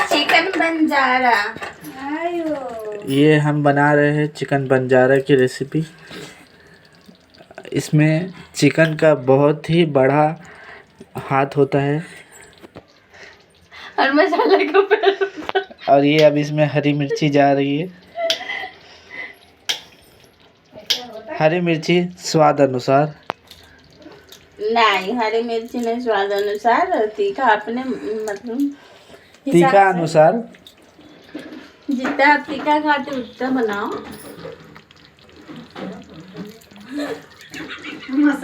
Chicken Banjara. ये हम बना रहे हैं चिकन बंजारा की रेसिपी। इसमें चिकन का बहुत ही बड़ा हाथ होता है और मसाला का पैर। और ये अब इसमें हरी मिर्ची जा रही है। हरी मिर्ची स्वाद अनुसार। नहीं, हरी मिर्ची नहीं, स्वाद अनुसार। तीखा अपने मतलब तीखा अनुसार। जितना आप तीखा खाते उतना बनाओ। मसाला